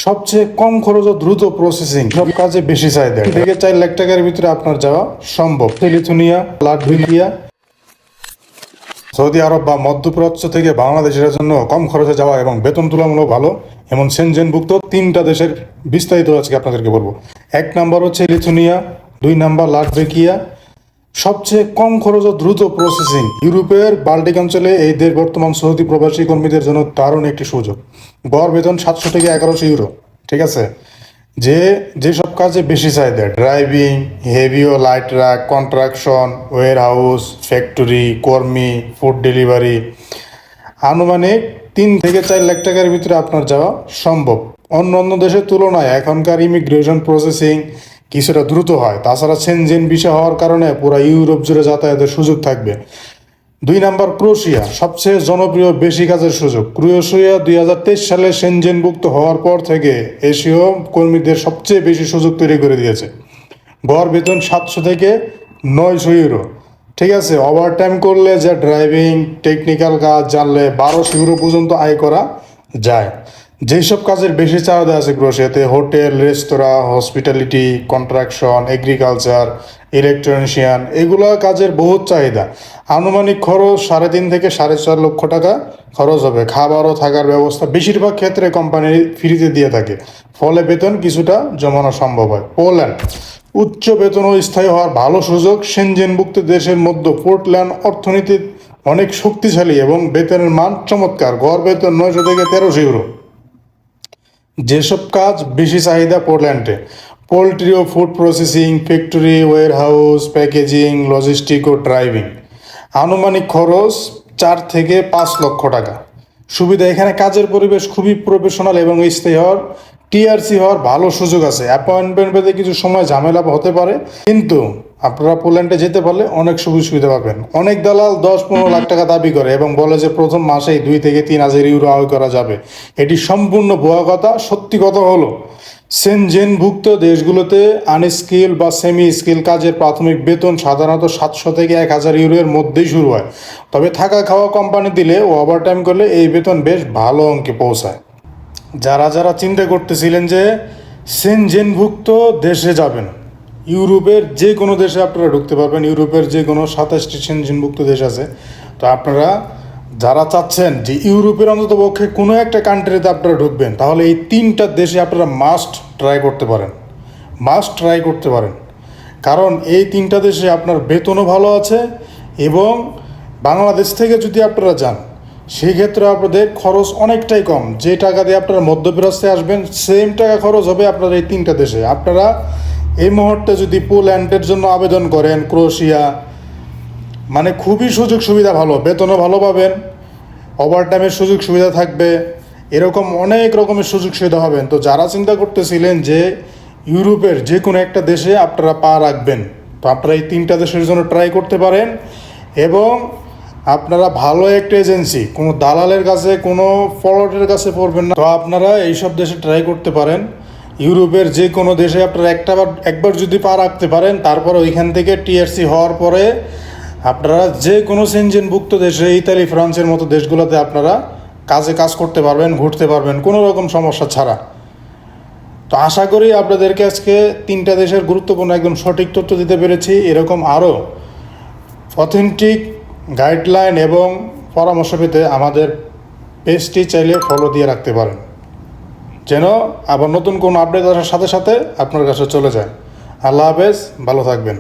সবচেয়ে কম খরচ ও দ্রুত প্রসেসিং, সব কাজে বেশি চাহিদা, থেকে 4 লাখ টাকার ভিতরে আপনার যাওয়া সম্ভব। লিথুয়ানিয়া, লাটভিয়া, সৌদি আরব বা মধ্যপ্রাচ্য থেকে বাংলাদেশের জন্য কম খরচে যাওয়া এবং বেতন তুলনামূলক ভালো এমন সেনজেনভুক্ত 3টা দেশের বিস্তারিত আজকে আপনাদেরকে বলবো। 1 নাম্বার হচ্ছে লিথুয়ানিয়া, 2 নাম্বার লাটভিয়া। সবচেয়ে কম খরচ ও দ্রুত প্রসেসিং, ইউরোপের বাল্টিক অঞ্চলে এই দেশ বর্তমান সৌদি প্রবাসী কর্মীদের জন্য দারুণ একটি সুযোগ। গড় বেতন 700 থেকে 1100 ইউরো। ঠিক আছে, যেসব কাজে বেশি চাহিদা, ড্রাইভিং, হেভি ও light truck, construction, warehouse, factory কর্মী, ফুড ডেলিভারি, আনুমানিক 3 থেকে 4 লাখ টাকার ভিতরে আপনার যাওয়া সম্ভব। অন্য দেশের তুলনায় এখনকার ইমিগ্রেশন প্রসেসিং কিছুটা দ্রুত হয়। তাছাড়া সেনজেন ভিসা হওয়ার কারণে পুরো ইউরোপ জুড়ে যাতায়াতের সুযোগ থাকবে। 2 নাম্বার ক্রোয়েশিয়া, সবচেয়ে জনপ্রিয় বেশি কাজের সুযোগ। ক্রোয়েশিয়া 2023 সালে সেনজেনভুক্ত হওয়ার পর থেকে এশীয় কর্মীদের সবচেয়ে বেশি সুযোগ তৈরি করে দিয়েছে। গড় বেতন 700 থেকে 900 ইউরো। ঠিক আছে, ওভারটাইম করলে, যা ড্রাইভিং টেকনিক্যাল কাজ জানলে 1200 ইউরো পর্যন্ত আয় করা যায়। যেসব কাজের বেশি চাহিদা আছে ক্রোয়েশিয়াতে, হোটেল, রেস্তোরাঁ, হসপিটালিটি, কন্ট্রাকশন, এগ্রিকালচার, ইলেকট্রনিশিয়ান, এগুলো কাজের বহুত চাহিদা। আনুমানিক খরচ 3.5 থেকে 4.5 লক্ষ টাকা খরচ হবে। খাবার ও থাকার ব্যবস্থা বেশিরভাগ ক্ষেত্রে কোম্পানি ফ্রিতে দিয়ে থাকে, ফলে বেতন কিছুটা জমানো সম্ভব হয়। পোল্যান্ড, উচ্চ বেতন ও স্থায়ী হওয়ার ভালো সুযোগ। সেনজেনভুক্ত দেশের মধ্যে পোর্টল্যান্ড অর্থনীতি অনেক শক্তিশালী এবং বেতনের মান চমৎকার। গড় বেতন 900 থেকে 1300 ইউরো। যেসব কাজ বেশি চাহিদা পোল্যান্ডে, পোলট্রি ও food processing, factory, warehouse, packaging, logistic ও ড্রাইভিং। আনুমানিক খরচ 4 থেকে 5 লক্ষ টাকা। সুবিধা, এখানে কাজের পরিবেশ খুবই প্রফেশনাল এবং স্থায়ী হওয়ার, টিআরসি হওয়ার ভালো সুযোগ আছে। অ্যাপয়েন্টমেন্ট পেতে কিছু সময় ঝামেলা হতে পারে, কিন্তু আপনারা পোল্যান্ডে যেতে পারলে অনেক সুযোগ সুবিধা পাবেন। অনেক দালাল 10-15 লাখ টাকা দাবি করে এবং বলে যে প্রথম মাসেই 2 থেকে 3,000 ইউরো আয় করা যাবে। এটি সম্পূর্ণ ভুয়া কথা। সত্যি কথা হলো, সেনজেনভুক্ত দেশগুলোতে আনস্কিল বা সেমি স্কিল কাজের প্রাথমিক বেতন সাধারণত 700 থেকে 1000 ইউরোর মধ্যেই শুরু হয়। তবে থাকা খাওয়া কোম্পানি দিলে ও ওভারটাইম করলে এই বেতন বেশ ভালো অঙ্কে পৌঁছায়। যারা চিন্তা করতেছিলেন যে সেনজেনভুক্ত দেশে যাবেন, ইউরোপের যে কোনো দেশে আপনারা ঢুকতে পারবেন। ইউরোপের যে কোনো 27টি সেনজেনভুক্ত দেশ আছে। তো আপনারা যারা চাচ্ছেন যে ইউরোপের অন্তত পক্ষে কোনো একটা কান্ট্রিতে আপনারা ঢুকবেন, তাহলে এই 3টা দেশে আপনারা মাস্ট ট্রাই করতে পারেন। কারণ এই 3টা দেশে আপনার বেতনও ভালো আছে এবং বাংলাদেশ থেকে যদি আপনারা যান, সেই ক্ষেত্রে আপনাদের খরচ অনেকটাই কম। যে টাকা দিয়ে আপনারা মধ্যপ্রাচ্যে আসবেন, সেম টাকা খরচ হবে আপনার এই 3টা দেশে। আপনারা এই মুহূর্তে যদি পোল্যান্ডের জন্য আবেদন করেন, ক্রোয়েশিয়া, মানে খুবই সুযোগ সুবিধা ভালো, বেতনও ভালো পাবেন, ওভারটাইমের সুযোগ সুবিধা থাকবে, এরকম অনেক রকমের সুযোগ সুবিধা হবেন। তো যারা চিন্তা করতেছিলেন যে ইউরোপের যে কোনো একটা দেশে আপনারা পা রাখবেন, তো আপনারা এই 3টা দেশের জন্য ট্রাই করতে পারেন। এবং আপনারা ভালো একটা এজেন্সি, কোনো দালালের কাছে, কোনো ফ্রডের কাছে পড়বেন না। তো আপনারা এইসব দেশে ট্রাই করতে পারেন। ইউরোপের যে কোনো দেশে আপনারা একবার যদি পা রাখতে পারেন, তারপরে ওইখান থেকে টিআরসি হওয়ার পরে আপনারা যে কোনো সেনজেনভুক্ত দেশে, ইতালি, ফ্রান্সের মতো দেশগুলোতে আপনারা কাজ করতে পারবেন, ঘুরতে পারবেন কোনো রকম সমস্যা ছাড়া। তো আশা করি আপনাদেরকে আজকে 3টা দেশের গুরুত্বপূর্ণ একদম সঠিক তথ্য দিতে পেরেছি। এরকম আরও অথেন্টিক গাইডলাইন এবং পরামর্শ পেতে আমাদের পেজটি চাইলে ফলো দিয়ে রাখতে পারেন, যেন আবার নতুন কোনো আপডেট আসার সাথে সাথে আপনার কাছে চলে যায়। আল্লাহ হাফেজ, ভালো থাকবেন।